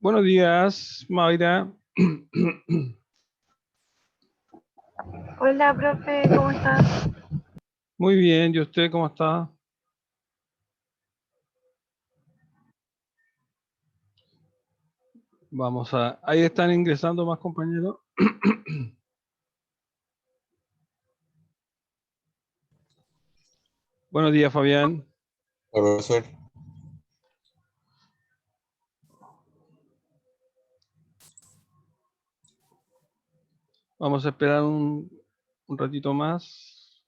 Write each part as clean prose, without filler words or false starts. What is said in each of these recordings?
Buenos días, Mayra. Hola, profe, ¿cómo estás? Muy bien, ¿y usted cómo está? Ahí están ingresando más compañeros. Buenos días, Fabián. Hola, profesor. Vamos a esperar un ratito más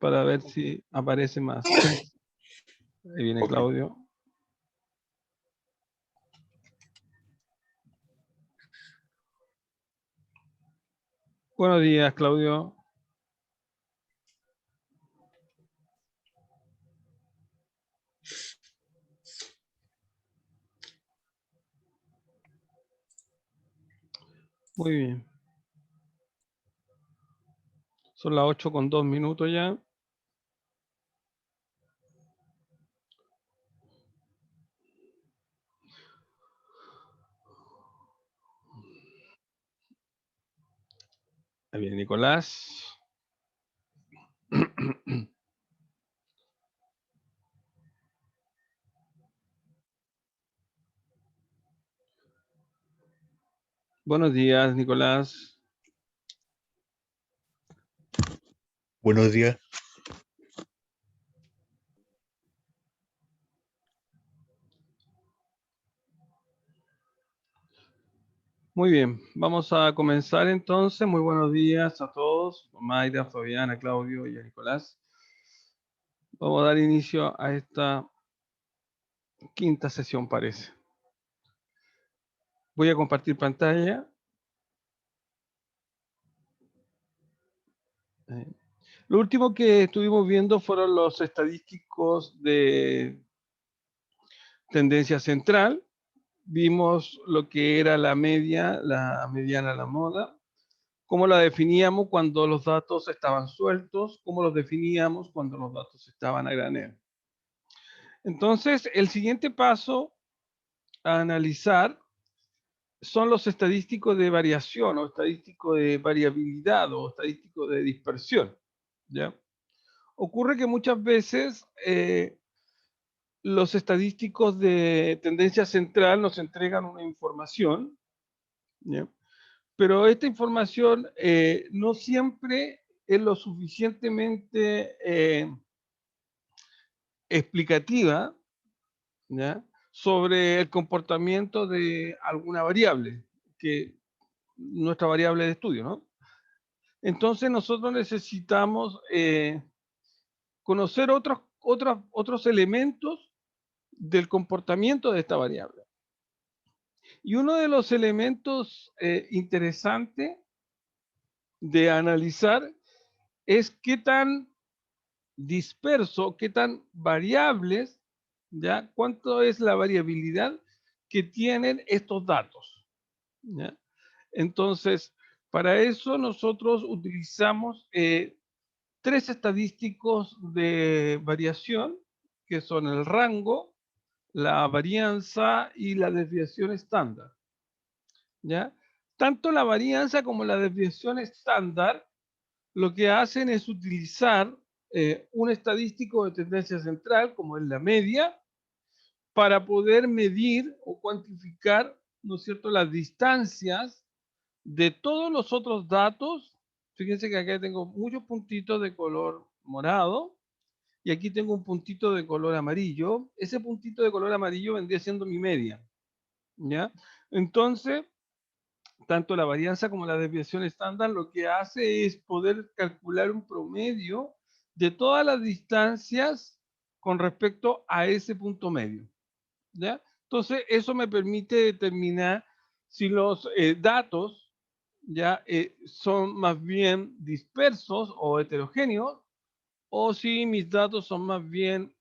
para ver si aparece más. Ahí viene Ok. Claudio. Buenos días, Claudio. Muy bien. Son las 8:02 ya. Ahí viene Nicolás. Buenos días, Nicolás. Buenos días. Muy bien, vamos a comenzar entonces. Muy buenos días a todos, Mayra, Fabiana, Claudio y a Nicolás. Vamos a dar inicio a esta quinta sesión, parece. Voy a compartir pantalla. Lo último que estuvimos viendo fueron los estadísticos de tendencia central. Vimos lo que era la media, la mediana, la moda, cómo la definíamos cuando los datos estaban sueltos, cómo los definíamos cuando los datos estaban a granel. Entonces, el siguiente paso a analizar son los estadísticos de variación o estadísticos de variabilidad o estadísticos de dispersión. ¿Ya? Ocurre que muchas veces los estadísticos de tendencia central nos entregan una información, ¿ya? Pero esta información no siempre es lo suficientemente explicativa, ¿ya?, sobre el comportamiento de alguna variable, que nuestra variable de estudio, ¿no? Entonces nosotros necesitamos conocer otros elementos del comportamiento de esta variable. Y uno de los elementos interesantes de analizar es qué tan disperso, qué tan variables, ¿ya?, cuánto es la variabilidad que tienen estos datos, ¿ya? Entonces, para eso nosotros utilizamos tres estadísticos de variación, que son el rango, la varianza y la desviación estándar, ¿ya? Tanto la varianza como la desviación estándar lo que hacen es utilizar un estadístico de tendencia central, como es la media, para poder medir o cuantificar, ¿no es cierto?, las distancias de todos los otros datos. Fíjense que acá tengo muchos puntitos de color morado y aquí tengo un puntito de color amarillo. Ese puntito de color amarillo vendría siendo mi media, ¿ya? Entonces, tanto la varianza como la desviación estándar lo que hace es poder calcular un promedio de todas las distancias con respecto a ese punto medio, ¿ya? Entonces, eso me permite determinar si los datos ya son más bien dispersos o heterogéneos, o si mis datos son más bien,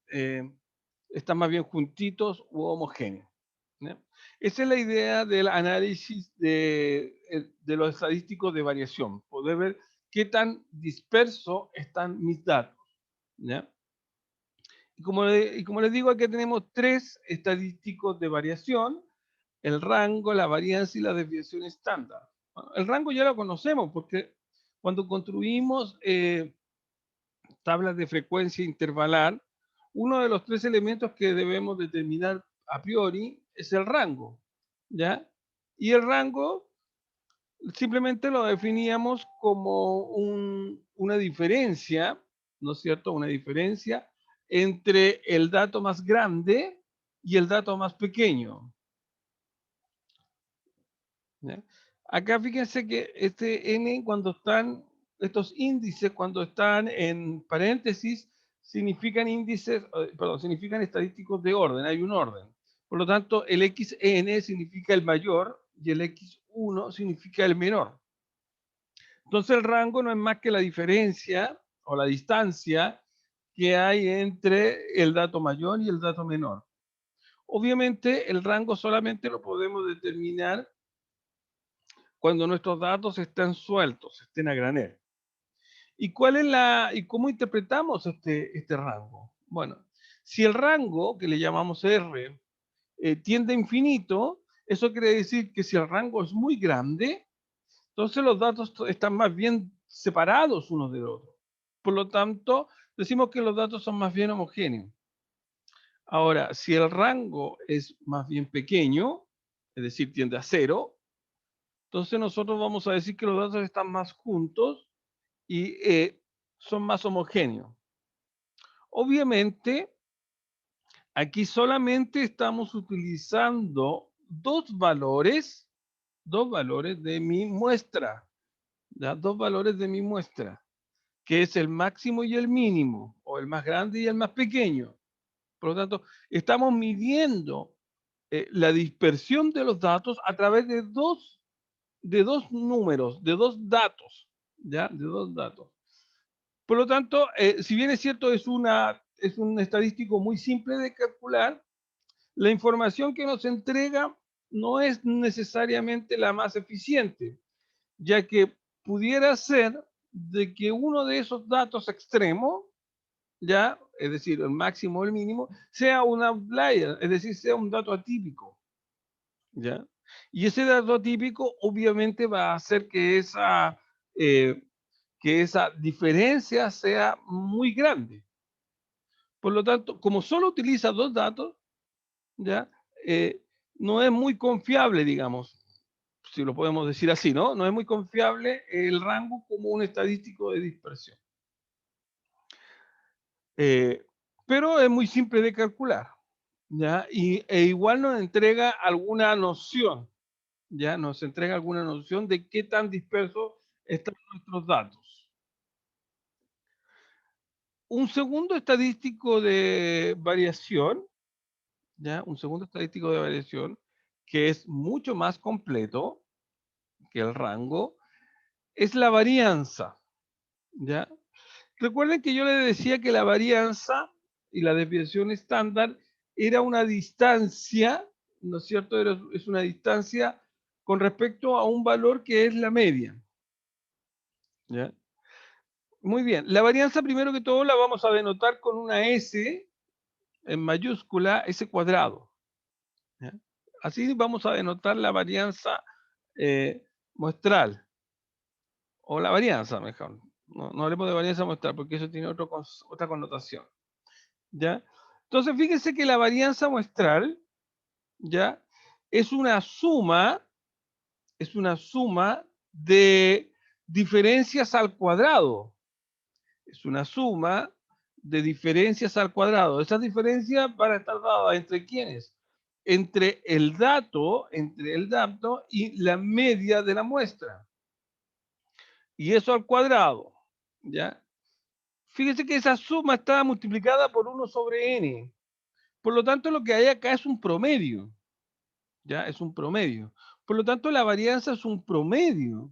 están más bien juntitos u homogéneos, ¿ya? Esa es la idea del análisis de los estadísticos de variación, poder ver qué tan dispersos están mis datos, ¿ya? Y como les digo, aquí tenemos tres estadísticos de variación. el rango, la varianza y la desviación estándar. Bueno, el rango ya lo conocemos porque cuando construimos tablas de frecuencia intervalar, uno de los tres elementos que debemos determinar a priori es el rango, ¿ya? Y el rango simplemente lo definíamos como una diferencia, ¿no es cierto? Una diferencia entre el dato más grande y el dato más pequeño. ¿Ya? Acá fíjense que este n, cuando están, estos índices, cuando están en paréntesis, significan índices, perdón, significan estadísticos de orden, hay un orden. Por lo tanto, el xn significa el mayor y el x1 significa el menor. Entonces el rango no es más que la diferencia o la distancia que hay entre el dato mayor y el dato menor. Obviamente el rango solamente lo podemos determinar cuando nuestros datos estén sueltos, estén a granel. ¿Y cuál es y cómo interpretamos este rango? Bueno, si el rango, que le llamamos R, tiende a infinito, eso quiere decir que si el rango es muy grande, entonces los datos están más bien separados unos del otro. Por lo tanto, decimos que los datos son más bien homogéneos. Ahora, si el rango es más bien pequeño, es decir, tiende a 0, entonces nosotros vamos a decir que los datos están más juntos y son más homogéneos. Obviamente, aquí solamente estamos utilizando dos valores de mi muestra, ¿ya? Dos valores de mi muestra, que es el máximo y el mínimo, o el más grande y el más pequeño. Por lo tanto, estamos midiendo la dispersión de los datos a través de dos números, de dos datos, ¿ya? De dos datos. Por lo tanto, si bien es cierto, es un estadístico muy simple de calcular, la información que nos entrega no es necesariamente la más eficiente, ya que pudiera ser de que uno de esos datos extremos, ya, es decir, el máximo o el mínimo, sea un outlier, es decir, sea un dato atípico, ¿ya? Y ese dato atípico obviamente va a hacer eh, que esa diferencia sea muy grande. Por lo tanto, como solo utiliza dos datos, ¿ya? No es muy confiable, digamos, si lo podemos decir así, ¿no? No es muy confiable el rango como un estadístico de dispersión. Pero es muy simple de calcular, ¿ya? E igual nos entrega alguna noción, ¿ya? Nos entrega alguna noción de qué tan dispersos están nuestros datos. Un segundo estadístico de variación, ¿ya? Un segundo estadístico de variación que es mucho más completo que el rango, es la varianza, ¿ya? Recuerden que yo les decía que la varianza y la desviación estándar era una distancia, ¿no es cierto? Es una distancia con respecto a un valor que es la media, ¿ya? Muy bien, la varianza primero que todo la vamos a denotar con una S en mayúscula, S cuadrado, ¿ya? Así vamos a denotar la varianza muestral, o la varianza mejor. No hablemos de varianza muestral porque eso tiene otra connotación, ¿ya? Entonces, fíjense que la varianza muestral, ¿ya? Es una suma de diferencias al cuadrado. Es una suma de diferencias al cuadrado. Esas diferencias van a estar dadas entre quiénes? Entre el dato y la media de la muestra. Y eso al cuadrado, ¿ya? Fíjense que esa suma está multiplicada por 1 sobre n. Por lo tanto, lo que hay acá es un promedio, ¿ya? Es un promedio. Por lo tanto, la varianza es un promedio,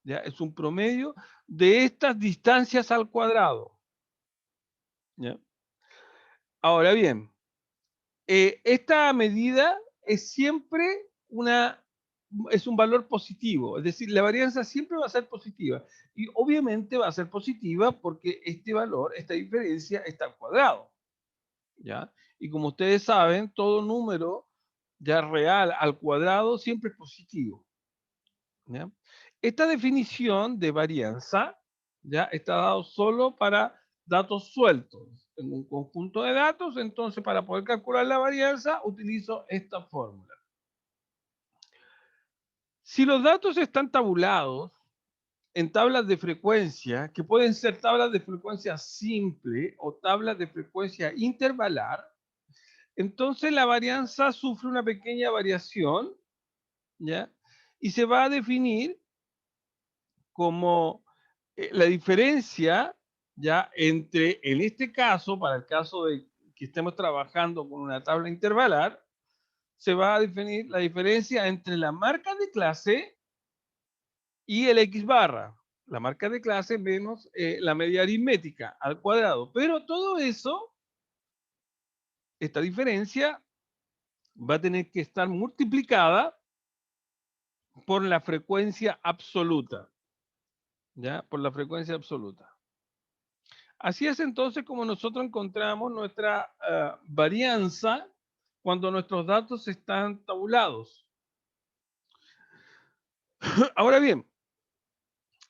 ¿ya? Es un promedio de estas distancias al cuadrado, ¿ya? Ahora bien, esta medida es siempre es un valor positivo, es decir, la varianza siempre va a ser positiva. Y obviamente va a ser positiva porque este valor, esta diferencia, está al cuadrado, ¿ya? Y como ustedes saben, todo número ya real al cuadrado siempre es positivo. ¿Ya? Esta definición de varianza ya está dado solo para datos sueltos. En un conjunto de datos, entonces para poder calcular la varianza utilizo esta fórmula. Si los datos están tabulados en tablas de frecuencia, que pueden ser tablas de frecuencia simple o tablas de frecuencia intervalar, entonces la varianza sufre una pequeña variación, ¿ya? Y se va a definir como la diferencia, ¿ya? Entre, en este caso, para el caso de que estemos trabajando con una tabla intervalar, se va a definir la diferencia entre la marca de clase y el X barra. La marca de clase menos la media aritmética al cuadrado. Pero todo eso, esta diferencia, va a tener que estar multiplicada por la frecuencia absoluta. ¿Ya? Por la frecuencia absoluta. Así es entonces como nosotros encontramos nuestra varianza cuando nuestros datos están tabulados. Ahora bien,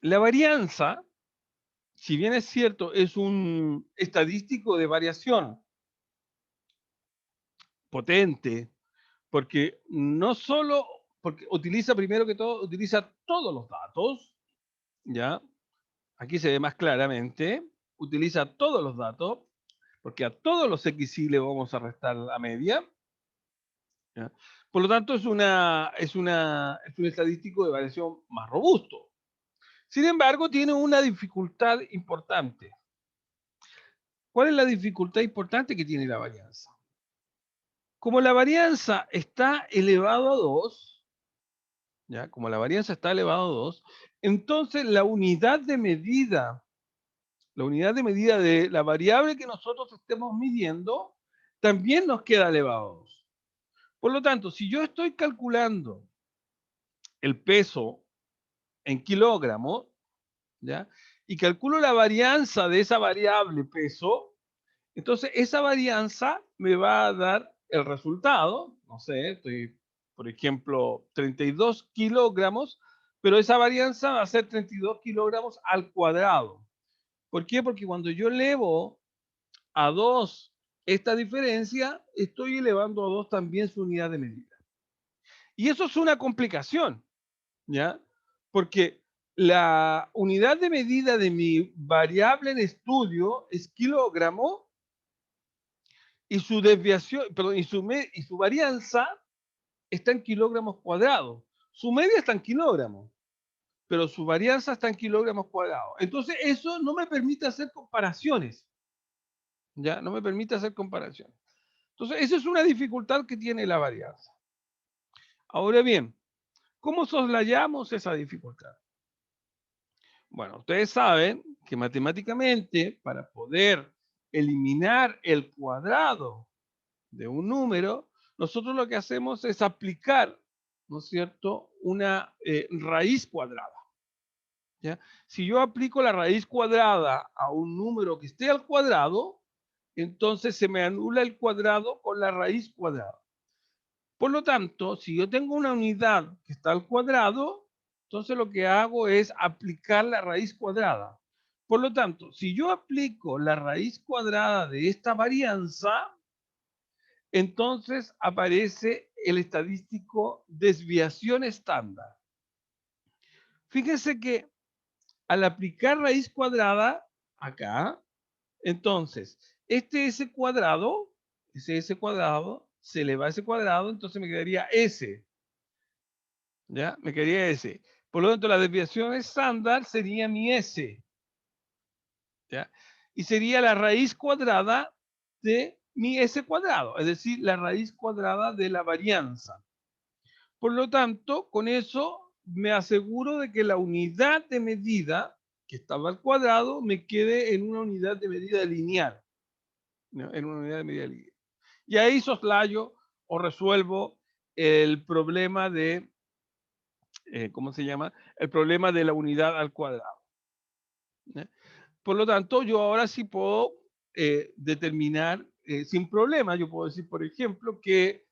la varianza, si bien es cierto, es un estadístico de variación potente, porque no solo, porque utiliza primero que todo, utiliza todos los datos, ¿ya? Aquí se ve más claramente, utiliza todos los datos, porque a todos los XY le vamos a restar la media, ¿ya? Por lo tanto, es un estadístico de variación más robusto. Sin embargo, tiene una dificultad importante. ¿Cuál es la dificultad importante que tiene la varianza? Como la varianza está elevado a 2, ¿ya? Como la varianza está elevado a 2, entonces la unidad de medida de la variable que nosotros estemos midiendo, también nos queda elevado a 2. Por lo tanto, si yo estoy calculando el peso en kilogramos, ¿ya? Y calculo la varianza de esa variable peso, entonces esa varianza me va a dar el resultado, no sé, estoy, por ejemplo, 32 kilogramos, pero esa varianza va a ser 32 kilogramos al cuadrado. ¿Por qué? Porque cuando yo elevo a 2 esta diferencia, estoy elevando a 2 también su unidad de medida. Y eso es una complicación, ¿ya? Porque la unidad de medida de mi variable en estudio es kilogramo y su desviación, perdón, y su varianza está en kilogramos cuadrados. Su media está en kilogramos, pero su varianza está en kilogramos cuadrados. Entonces, eso no me permite hacer comparaciones. ¿Ya? No me permite hacer comparaciones. Entonces, esa es una dificultad que tiene la varianza. Ahora bien, ¿cómo soslayamos esa dificultad? Bueno, ustedes saben que matemáticamente, para poder eliminar el cuadrado de un número, nosotros lo que hacemos es aplicar, ¿no es cierto?, una raíz cuadrada. ¿Ya? Si yo aplico la raíz cuadrada a un número que esté al cuadrado, entonces se me anula el cuadrado con la raíz cuadrada. Por lo tanto, si yo tengo una unidad que está al cuadrado, entonces lo que hago es aplicar la raíz cuadrada. Por lo tanto, si yo aplico la raíz cuadrada de esta varianza, entonces aparece el estadístico desviación estándar. Fíjense que al aplicar raíz cuadrada acá, entonces este S cuadrado, ese S cuadrado, se eleva a ese cuadrado, entonces me quedaría S. ¿Ya? Me quedaría S. Por lo tanto, la desviación estándar sería mi S. ¿Ya? Y sería la raíz cuadrada de mi S cuadrado, es decir, la raíz cuadrada de la varianza. Por lo tanto, con eso me aseguro de que la unidad de medida que estaba al cuadrado me quede en una unidad de medida lineal. ¿No? En una unidad de medida lineal. Y ahí soslayo o resuelvo el problema de, ¿cómo se llama? El problema de la unidad al cuadrado. ¿Eh? Por lo tanto, yo ahora sí puedo determinar sin problema, yo puedo decir, por ejemplo, que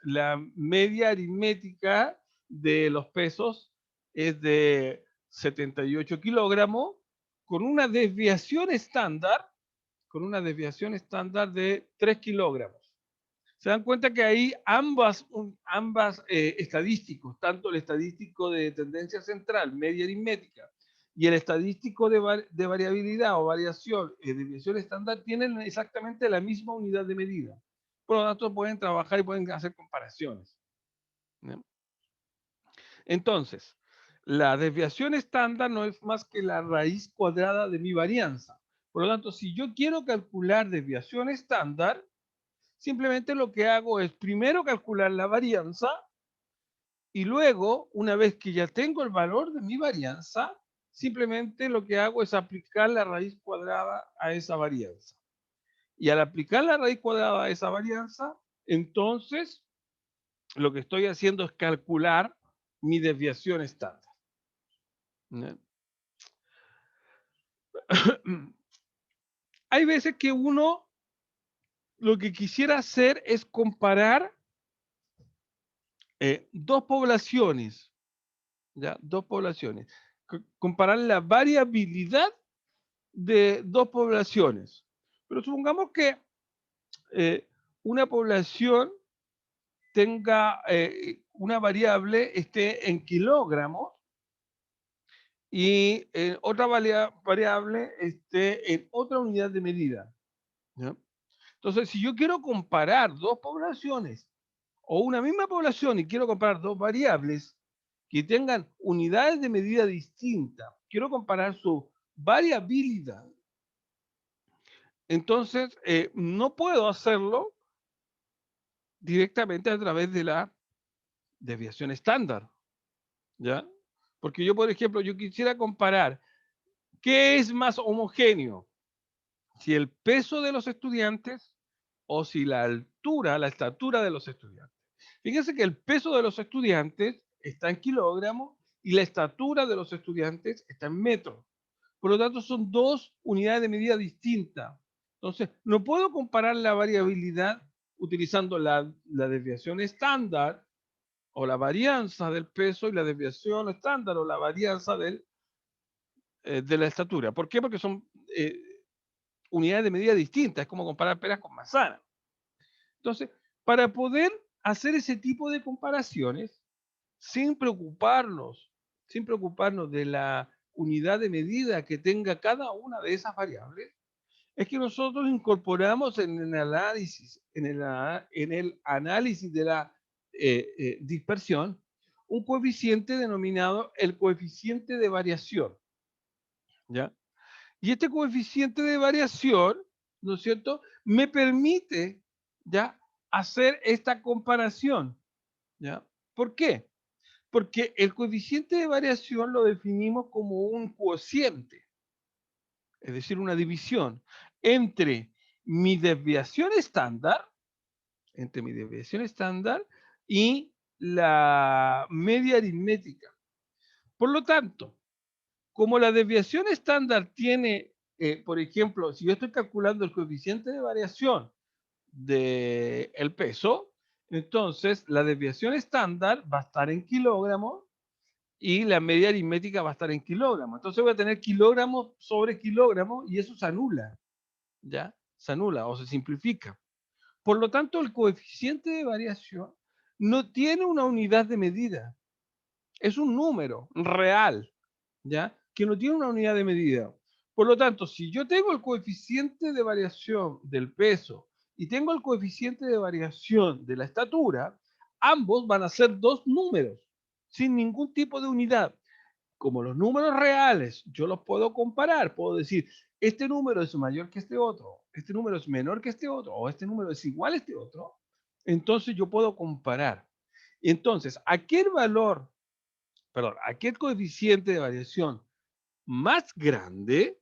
la media aritmética de los pesos es de 78 kilogramos con una desviación estándar, de 3 kilogramos. Se dan cuenta que ahí ambas estadísticos, tanto el estadístico de tendencia central, media aritmética, y el estadístico de variabilidad o variación, desviación estándar, tienen exactamente la misma unidad de medida. Por lo tanto, pueden trabajar y pueden hacer comparaciones. ¿No? Entonces, la desviación estándar no es más que la raíz cuadrada de mi varianza. Por lo tanto, si yo quiero calcular desviación estándar, simplemente lo que hago es primero calcular la varianza y luego, una vez que ya tengo el valor de mi varianza, simplemente lo que hago es aplicar la raíz cuadrada a esa varianza. Y al aplicar la raíz cuadrada a esa varianza, entonces lo que estoy haciendo es calcular mi desviación estándar. ¿No? Hay veces que uno lo que quisiera hacer es comparar dos poblaciones, ¿ya? Dos poblaciones. Comparar la variabilidad de dos poblaciones. Pero supongamos que una población tenga una variable esté en kilogramos y otra variable esté en otra unidad de medida. ¿Ya? Entonces, si yo quiero comparar dos poblaciones o una misma población y quiero comparar dos variables que tengan unidades de medida distintas, quiero comparar su variabilidad, entonces no puedo hacerlo directamente a través de la desviación estándar, ¿ya? Porque yo, por ejemplo, yo quisiera comparar qué es más homogéneo, si el peso de los estudiantes o si la altura, la estatura de los estudiantes. Fíjense que el peso de los estudiantes está en kilogramos y la estatura de los estudiantes está en metros. Por lo tanto, son dos unidades de medida distintas. Entonces, no puedo comparar la variabilidad utilizando la desviación estándar o la varianza del peso y la desviación estándar o la varianza de la estatura. ¿Por qué? Porque son unidades de medida distintas. Es como comparar peras con manzanas. Entonces, para poder hacer ese tipo de comparaciones, sin preocuparnos de la unidad de medida que tenga cada una de esas variables, es que nosotros incorporamos en el análisis de la dispersión un coeficiente denominado el coeficiente de variación, ¿ya? Y este coeficiente de variación, ¿no es cierto?, me permite, ¿ya?, hacer esta comparación, ¿ya? ¿Por qué? Porque el coeficiente de variación lo definimos como un cociente, es decir, una división entre mi desviación estándar, y la media aritmética. Por lo tanto, como la desviación estándar tiene, por ejemplo, si yo estoy calculando el coeficiente de variación del peso, entonces la desviación estándar va a estar en kilogramos y la media aritmética va a estar en kilogramos. Entonces voy a tener kilogramos sobre kilogramos y eso se anula, ¿ya? Se anula o se simplifica. Por lo tanto, el coeficiente de variación no tiene una unidad de medida. Es un número real, ¿ya? Que no tiene una unidad de medida. Por lo tanto, si yo tengo el coeficiente de variación del peso y tengo el coeficiente de variación de la estatura, ambos van a ser dos números sin ningún tipo de unidad. Como los números reales yo los puedo comparar, puedo decir, este número es mayor que este otro, este número es menor que este otro, o este número es igual a este otro, entonces yo puedo comparar. Entonces, aquel coeficiente de variación más grande,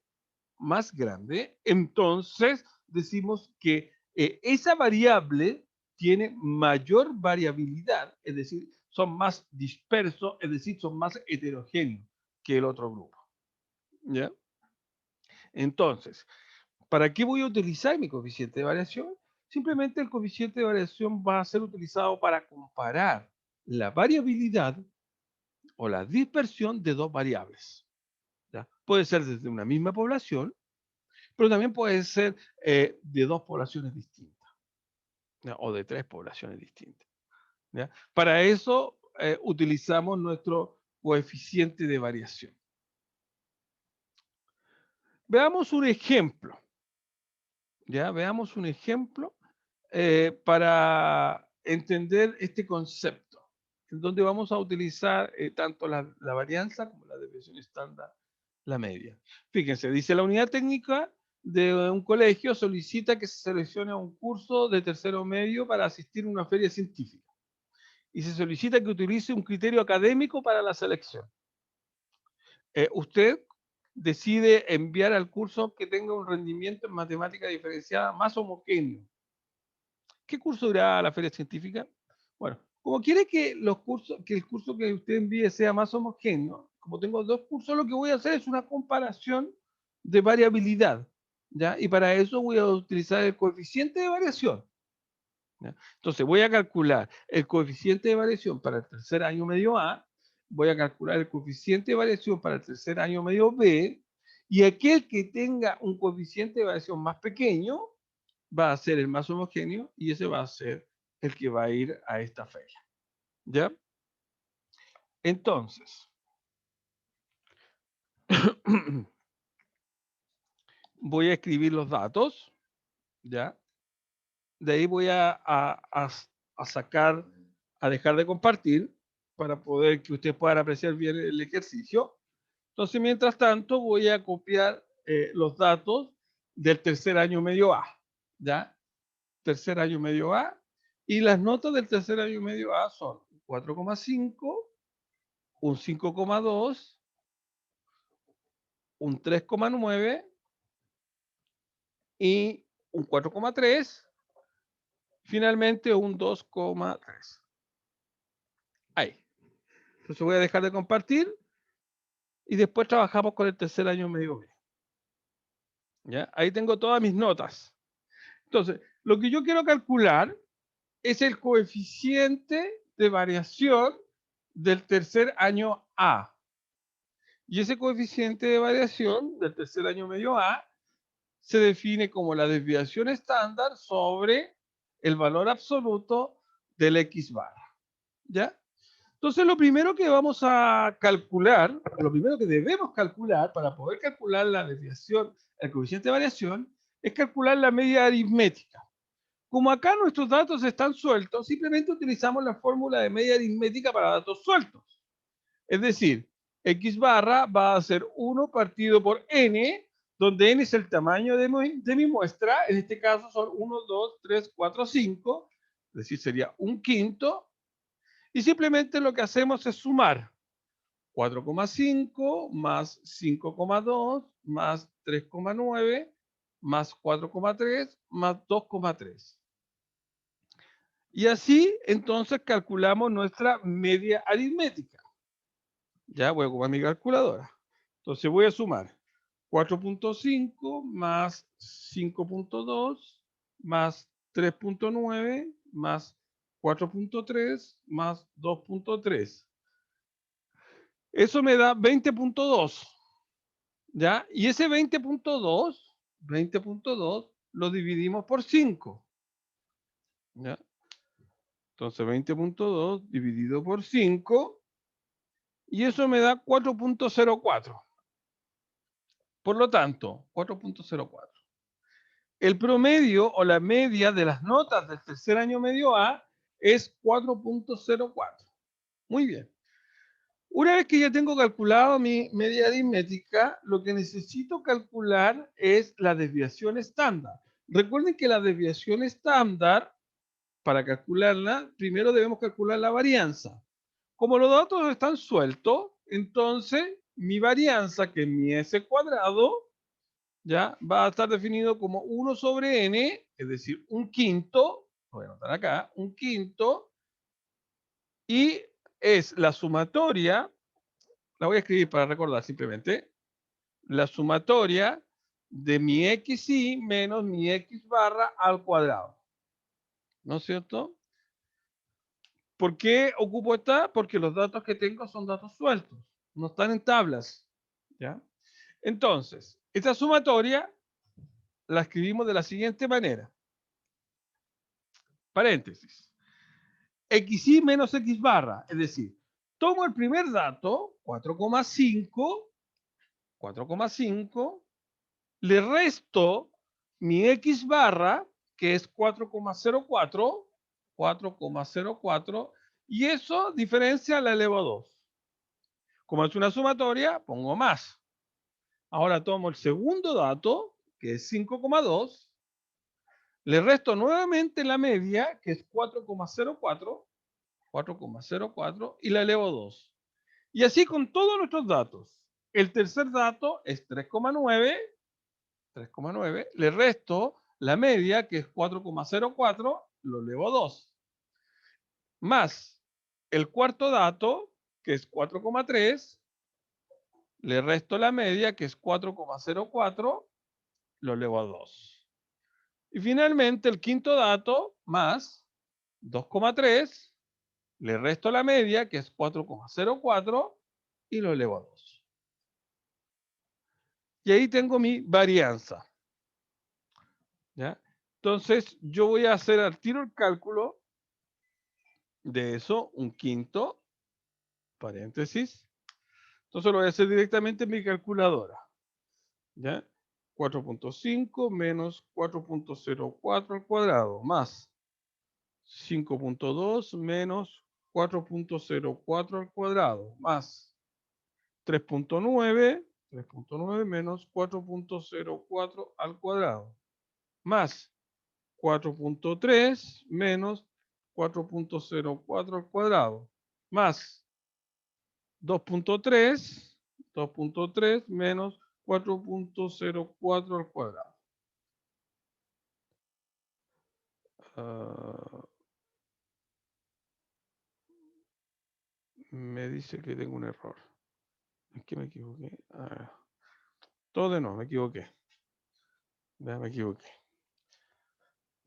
entonces decimos que esa variable tiene mayor variabilidad, es decir, son más dispersos, es decir, son más heterogéneos que el otro grupo. ¿Ya? Entonces, ¿para qué voy a utilizar mi coeficiente de variación? simplemente el coeficiente de variación va a ser utilizado para comparar la variabilidad o la dispersión de dos variables. ¿Ya? Puede ser desde una misma población, pero también puede ser de dos poblaciones distintas, ¿ya? O de tres poblaciones distintas. ¿Ya? Para eso utilizamos nuestro coeficiente de variación. Veamos un ejemplo. ¿Ya? Veamos un ejemplo para entender este concepto, en donde vamos a utilizar tanto la varianza como la desviación estándar, la media. Fíjense, dice la unidad técnica de un colegio solicita que se seleccione un curso de tercero medio para asistir a una feria científica. Y se solicita que utilice un criterio académico para la selección. Usted decide enviar al curso que tenga un rendimiento en matemática diferenciada más homogéneo. ¿Qué curso irá a la feria científica? Bueno, como quiere que el curso que usted envíe sea más homogéneo, como tengo dos cursos, lo que voy a hacer es una comparación de variabilidad, ¿ya? Y para eso voy a utilizar el coeficiente de variación, ¿ya? Entonces voy a calcular el coeficiente de variación para el tercer año medio A, voy a calcular el coeficiente de variación para el tercer año medio B, y aquel que tenga un coeficiente de variación más pequeño va a ser el más homogéneo y ese va a ser el que va a ir a esta feria. ¿Ya? Entonces, voy a escribir los datos, ¿ya? De ahí voy a sacar, a dejar de compartir para poder que ustedes puedan apreciar bien el ejercicio. Entonces, mientras tanto, voy a copiar los datos del tercer año medio A, ¿ya? Tercer año medio A, y las notas del tercer año medio A son 4,5, un 5,2, un 3,9 y un 4,3, finalmente un 2,3. Ahí. Entonces voy a dejar de compartir y después trabajamos con el tercer año medio B. ¿Ya? Ahí tengo todas mis notas. Entonces, lo que yo quiero calcular es el coeficiente de variación del tercer año A. Y ese coeficiente de variación del tercer año medio A se define como la desviación estándar sobre el valor absoluto del X barra. ¿Ya? Entonces, lo primero que vamos a calcular, lo primero que debemos calcular para poder calcular la desviación, el coeficiente de variación, es calcular la media aritmética. Como acá nuestros datos están sueltos, simplemente utilizamos la fórmula de media aritmética para datos sueltos. Es decir, X barra va a ser 1 partido por N, donde N es el tamaño de mi muestra. En este caso son 1, 2, 3, 4, 5. Es decir, sería un quinto. Y simplemente lo que hacemos es sumar 4,5 más 5,2 más 3,9 más 4,3 más 2,3. Y así entonces calculamos nuestra media aritmética. Ya voy a ocupar mi calculadora. Entonces voy a sumar 4,5 más 5,2 más 3,9 más 4,3 más 2,3. Eso me da 20,2. ¿Ya? Y ese 20,2 lo dividimos por 5. ¿Ya? Entonces 20,2 dividido por 5 y eso me da 4,04. Por lo tanto, 4,04. El promedio o la media de las notas del tercer año medio A es 4,04. Muy bien. Una vez que ya tengo calculado mi media aritmética, lo que necesito calcular es la desviación estándar. Recuerden que la desviación estándar, para calcularla, primero debemos calcular la varianza. Como los datos están sueltos, entonces mi varianza, que es mi S cuadrado, ya va a estar definido como 1 sobre n, es decir, un quinto, lo voy a anotar acá, un quinto, y es la sumatoria, la voy a escribir para recordar simplemente, la sumatoria de mi xy menos mi x barra al cuadrado. ¿no es cierto? ¿Por qué ocupo esta? Porque los datos que tengo son datos sueltos, no están en tablas, ¿ya? Entonces, esta sumatoria la escribimos de la siguiente manera. Paréntesis. XY menos X barra, es decir, tomo el primer dato, 4,5, le resto mi X barra, que es 4,04, y eso diferencia la elevo a 2. Como es una sumatoria, pongo más. Ahora tomo el segundo dato, que es 5,2, le resto nuevamente la media, que es 4,04, y la elevo a 2. Y así con todos nuestros datos. El tercer dato es 3,9, le resto la media, que es 4,04, lo elevo a 2. Más el cuarto dato, que es 4,3, le resto la media, que es 4,04, lo elevo a 2. Y finalmente el quinto dato, más 2,3, le resto la media, que es 4,04, y lo elevo a 2. Y ahí tengo mi varianza. ¿Ya? Entonces, yo voy a hacer al tiro el cálculo de eso, un quinto, paréntesis. Entonces lo voy a hacer directamente en mi calculadora. ¿Ya? 4,5 menos 4,04 al cuadrado, más 5,2 menos 4,04 al cuadrado, más 3,9 menos 4,04 al cuadrado, más 4,3 menos 4,04 al cuadrado, más 2,3 menos 4,04 al cuadrado. Me dice que tengo un error. ¿En qué me equivoqué? Todo de nuevo, me equivoqué. Ya me equivoqué.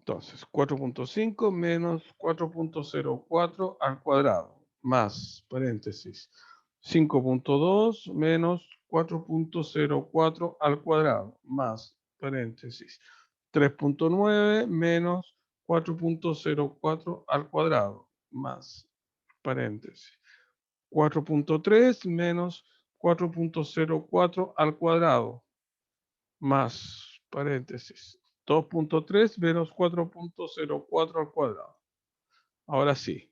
Entonces, 4,5 menos 4,04 al cuadrado, más, paréntesis, 5,2 menos 4,04 al cuadrado, más, paréntesis, 3,9 menos 4,04 al cuadrado, más, paréntesis, 4,3 menos 4,04 al cuadrado, más, paréntesis, 2,3 menos 4,04 al cuadrado. Ahora sí.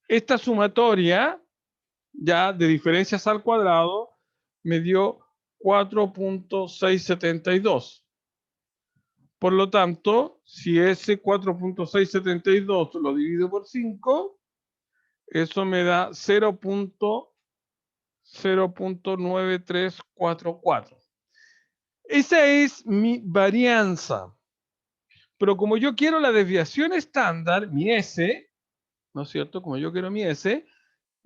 Esta sumatoria ya de diferencias al cuadrado me dio 4,672. Por lo tanto, si ese 4,672 lo divido por 5, eso me da 0,9344. Esa es mi varianza. Pero como yo quiero la desviación estándar, mi S, ¿no es cierto? Como yo quiero mi S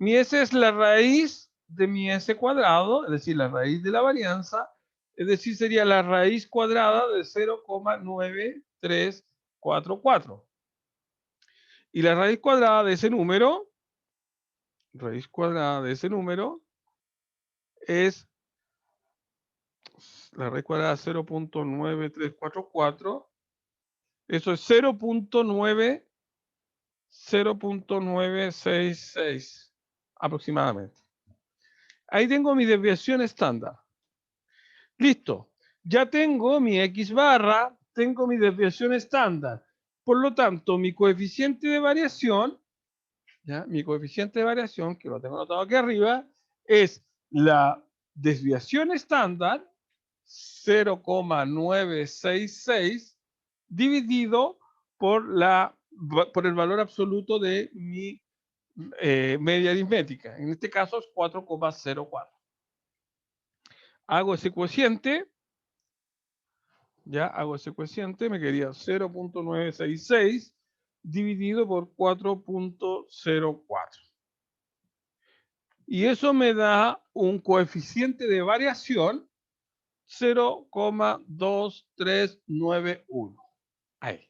es la raíz de mi S cuadrado, es decir, la raíz de la varianza, es decir, sería la raíz cuadrada de 0,9344. Y la raíz cuadrada de ese número, es la raíz cuadrada de 0,9344. Eso es 0,966 aproximadamente. Ahí tengo mi desviación estándar. Listo. Ya tengo mi X barra, tengo mi desviación estándar. Por lo tanto, mi coeficiente de variación, ¿ya? Mi coeficiente de variación, que lo tengo anotado aquí arriba, es la desviación estándar 0,966 dividido por el valor absoluto de mi media aritmética. En este caso es 4,04. Hago ese cociente, me quedaría 0,966 dividido por 4,04. Y eso me da un coeficiente de variación 0,2391. Ahí.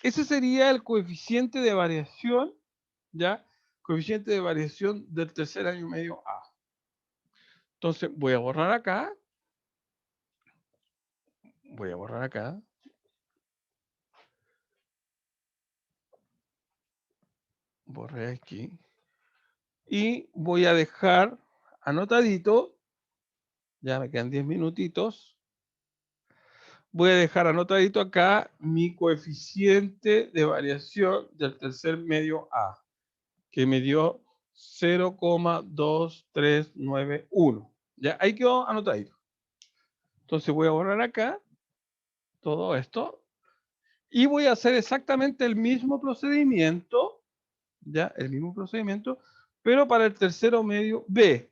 ese sería el coeficiente de variación, ¿ya? Coeficiente de variación del tercer año medio A. Entonces voy a borrar acá. Voy a borrar acá. Borré aquí. Y voy a dejar anotadito. Ya me quedan 10 minutitos. Voy a dejar anotadito acá mi coeficiente de variación del tercer medio A, que me dio 0,2391. Ya, ahí quedó anotadito. Entonces voy a borrar acá todo esto y voy a hacer exactamente el mismo procedimiento, ya, el mismo procedimiento, pero para el tercero medio B.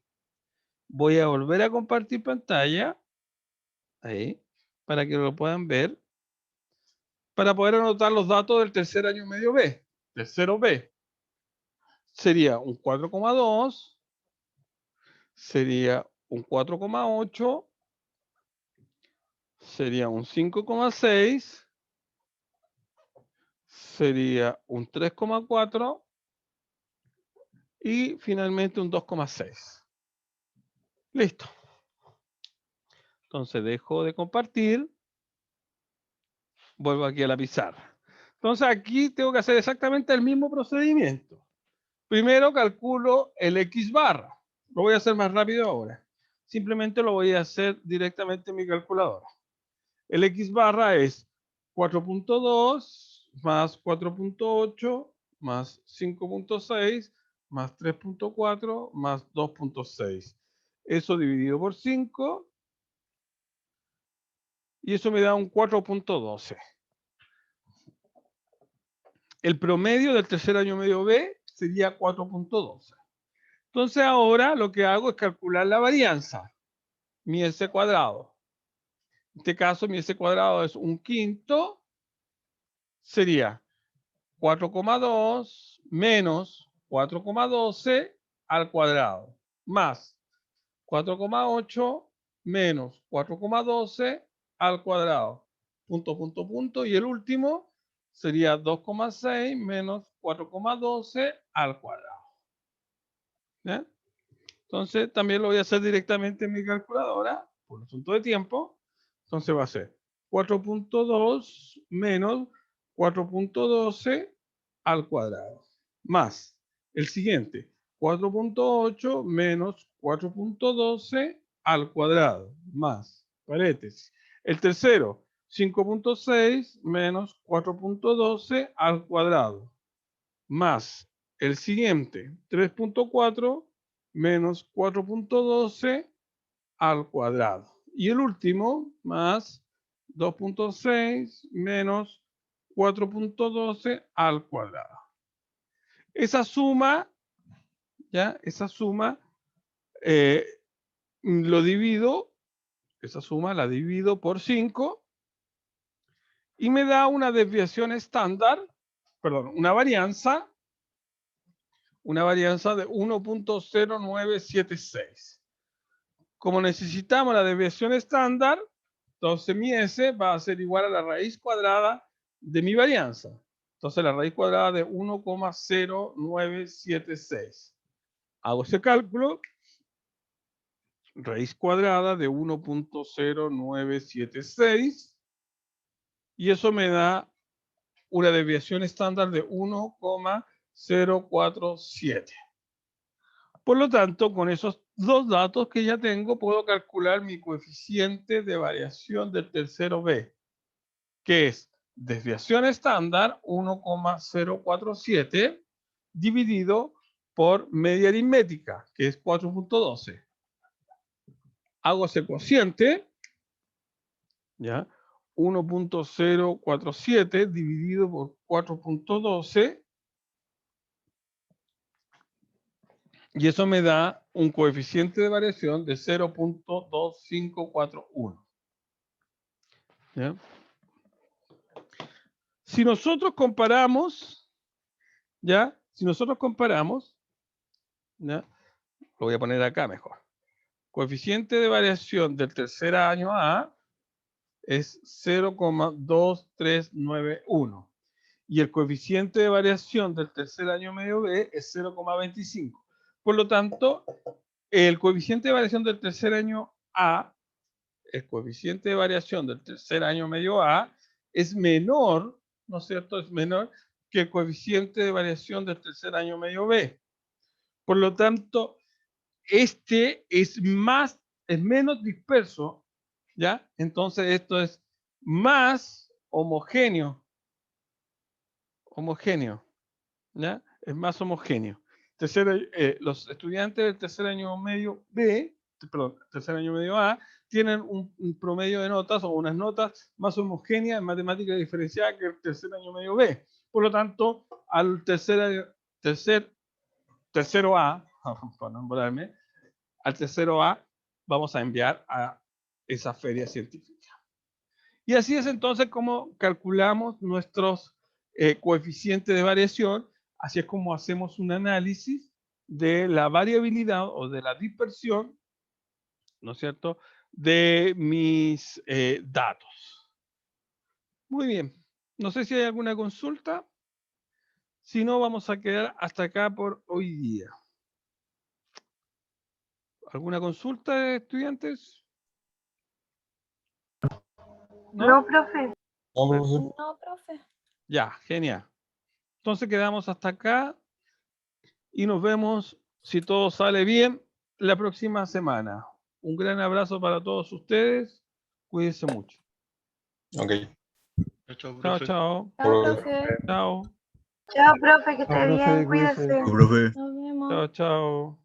Voy a volver a compartir pantalla, ahí, para que lo puedan ver, para poder anotar los datos del tercer año medio B, tercero B. Sería un 4,2, sería un 4,8, sería un 5,6, sería un 3,4 y finalmente un 2,6. Listo. Entonces dejo de compartir, vuelvo aquí a la pizarra. Entonces aquí tengo que hacer exactamente el mismo procedimiento. Primero calculo el X barra. Lo voy a hacer más rápido ahora. Simplemente lo voy a hacer directamente en mi calculadora. El X barra es 4.2 más 4.8 más 5.6 más 3.4 más 2.6. Eso dividido por 5 y eso me da un 4.12. El promedio del tercer año medio B sería 4.12. Entonces ahora lo que hago es calcular la varianza, mi S cuadrado. En este caso mi S cuadrado es un quinto, sería 4,2 menos 4,12 al cuadrado, más 4,8 menos 4,12 al cuadrado, punto, punto, punto, y el último sería 2,6 menos 4,12 al cuadrado. ¿Bien? Entonces también lo voy a hacer directamente en mi calculadora, por asunto de tiempo. Entonces va a ser 4.2 menos 4.12 al cuadrado, más el siguiente, 4.8 menos 4.12 al cuadrado, más, paréntesis. El tercero, 5.6 menos 4.12 al cuadrado, más el siguiente, 3.4 menos 4.12 al cuadrado. Y el último, más 2.6 menos 4.12 al cuadrado. Esa suma, ¿ya? Esa suma lo divido, esa suma la divido por 5 y me da una desviación estándar, perdón, una varianza de 1.0976. Como necesitamos la desviación estándar, entonces mi S va a ser igual a la raíz cuadrada de mi varianza. Entonces la raíz cuadrada de 1,0976. Hago ese cálculo, raíz cuadrada de 1.0976, y eso me da una desviación estándar de 1,047. Por lo tanto, con esos dos datos que ya tengo, puedo calcular mi coeficiente de variación del tercero B, que es desviación estándar 1,047 dividido por media aritmética, que es 4.12. Hago ese cociente, ¿ya? 1.047 dividido por 4.12, y eso me da un coeficiente de variación de 0.2541. ¿Ya? Si nosotros comparamos, ¿ya? Si nosotros comparamos, ¿ya? Lo voy a poner acá mejor. Coeficiente de variación del tercer año A es 0,2391. y el coeficiente de variación del tercer año medio B es 0,25. Por lo tanto, el coeficiente de variación del tercer año A, el coeficiente de variación del tercer año medio A es menor, ¿no es cierto? Es menor que el coeficiente de variación del tercer año medio B. Por lo tanto, este es menos disperso, ¿ya? Entonces esto es más homogéneo, ¿ya? Es más homogéneo. Los estudiantes del tercer año medio B, perdón, tercer año medio A, tienen un promedio de notas o unas notas más homogéneas en matemática diferencial que el tercer año medio B. Por lo tanto, al tercero A, para nombrarme, al tercero A vamos a enviar a esa feria científica. Y así es entonces como calculamos nuestros coeficientes de variación, así es como hacemos un análisis de la variabilidad o de la dispersión, ¿no es cierto?, de mis datos. Muy bien. No sé si hay alguna consulta. Si no, vamos a quedar hasta acá por hoy día. ¿Alguna consulta, estudiantes? No, profe. No, profesor. No, profe. Ya, genial. Entonces quedamos hasta acá y nos vemos, si todo sale bien, la próxima semana. Un gran abrazo para todos ustedes. Cuídense mucho. Ok. Chao, Chao, profe. chao. Chao, profe. Chao. Chao, profe, que esté Chao, profe, bien, cuídese. cuídese. Chao, profe. Nos vemos. Chao, chao.